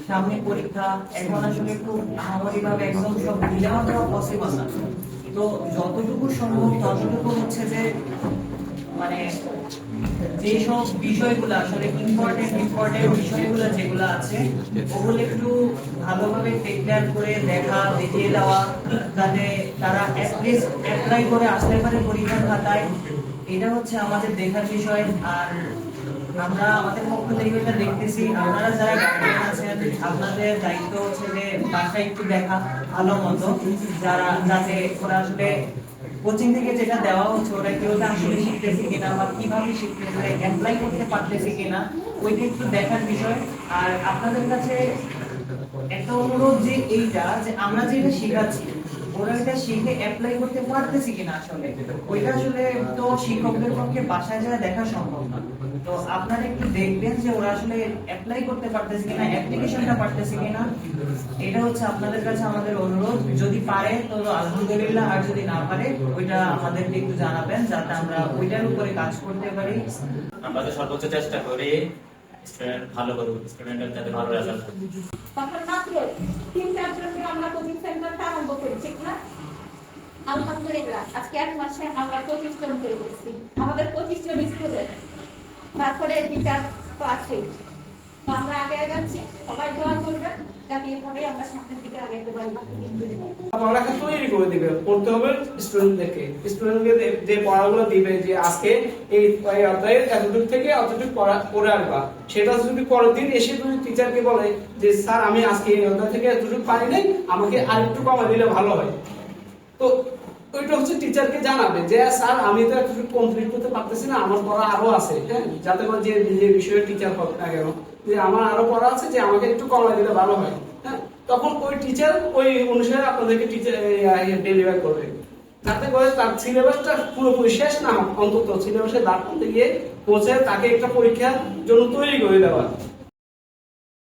সামনে পরীক্ষা, এখন আসলে একটু আহামরি ভাবে একদম সব মিলানো দেওয়া পসিবল না। তো যতটুকু সম্ভব ততটুকু হচ্ছে যে মানে যেসব বিষয়গুলো আসলে ইম্পর্টেন্ট বিষয়গুলো যেগুলো আছে ওগুলো একটু ভালোভাবে টেককেয়ার করে দেখিয়ে দেওয়া, যাতে তারা অ্যাটলিস্ট অ্যাপ্লাই করে আসতে পারে পরীক্ষার খাতায়। এটা হচ্ছে আমাদের দেখার বিষয়। আর আমরা আমাদের পক্ষ থেকে এটা দেখতেছি, আপনারা যারা গার্ডিয়ান আছেন আপনাদের দায়িত্ব হচ্ছে যে বাসায় একটু দেখা ভালো মতো, যাতে ওরা আসলে কোচিং থেকে যেটা দেওয়া হচ্ছে ওরা কি ওটা আসলে শিখতেছে কিনা বা কিভাবে শিখতেছে, অ্যাপ্লাই করতে পারতেছে কিনা, ওইটা একটু দেখার বিষয়। আর আপনাদের কাছে একটা অনুরোধ যে এইটা যে আমরা যেটা শিখাচ্ছি ওরা এটা শিখে অ্যাপ্লাই করতে পারতেছে কিনা, আসলে ওইটা আসলে তো শিক্ষকদের পক্ষে বাসায় যাওয়া দেখা সম্ভব না। তো আপনারা একটু দেখবেন যে ওরা আসলে অ্যাপ্লাই করতে পারতেছে কিনা, অ্যাপ্লিকেশনটা পারতেছে কিনা। এটা হচ্ছে আপনাদের কাছে আমাদের অনুরোধ। যদি পারে তো আলহামদুলিল্লাহ, আর যদি না পারে ওইটা আমাদেরকে একটু জানাবেন, যাতে আমরা ওইটার উপরে কাজ করতে পারি। আমাদের সর্বোচ্চ চেষ্টা করি স্টুডেন্ট ভালো করুক, স্টুডেন্টের যাতে ভালো রেজাল্ট হয়। তখন মাত্র 3-4 জনকে আমরা কোচিং সেন্টারটা আরম্ভ করি, ঠিক না? আলহামদুলিল্লাহ আজকে 1 মাসে আমরা 25 জন তৈরি করেছি। আমাদের 25 জন স্টুডেন্ট, তারপরে টিচার তো আছেই। তো আমরা আগে যাচ্ছি, সবাই দোয়া করবেন যাতে এভাবে আমরা সামনের দিকে আগে যেতে পারি। পড়ালেখা তৈরি করে দিবে, পড়তে হবে স্টুডেন্টদেরকে, স্টুডেন্টকে যে পড়াগুলো দিবে যে আজকে এই অধ্যায়ের এতটুকু থেকে অতটুকু পড়ে আসবা, সেটা যদি পরের দিন এসে তুমি টিচারকে বলে যে স্যার আমি আজকে এই অধ্যায় থেকে এতটুকু পারি নাই, আমাকে আরেকটু কমা দিলে ভালো হয়, তো ওইটা হচ্ছে টিচারকে জানাবে যে স্যার আমি তো এতটুকু কমপ্লিট করতে পারতেছি না, আমার পড়া আরো আছে। হ্যাঁ, যাতে করে যে বিষয়ে টিচার হোক না কেন, যে আমার আরো পড়া আছে, যে আমাকে একটু কমাই দিলে ভালো হয়। হ্যাঁ, তখন ওই টিচার ওই অনুসারে আপনাদেরকে টিচার ডেলিভার করবে, যাতে করে তার সিলেবাসটা পুরোপুরি শেষ না হোক, অন্তত সিলেবাসের দ্বার প্রান্তে গিয়ে পৌঁছে তাকে একটা পরীক্ষার জন্য তৈরি করে দেওয়া।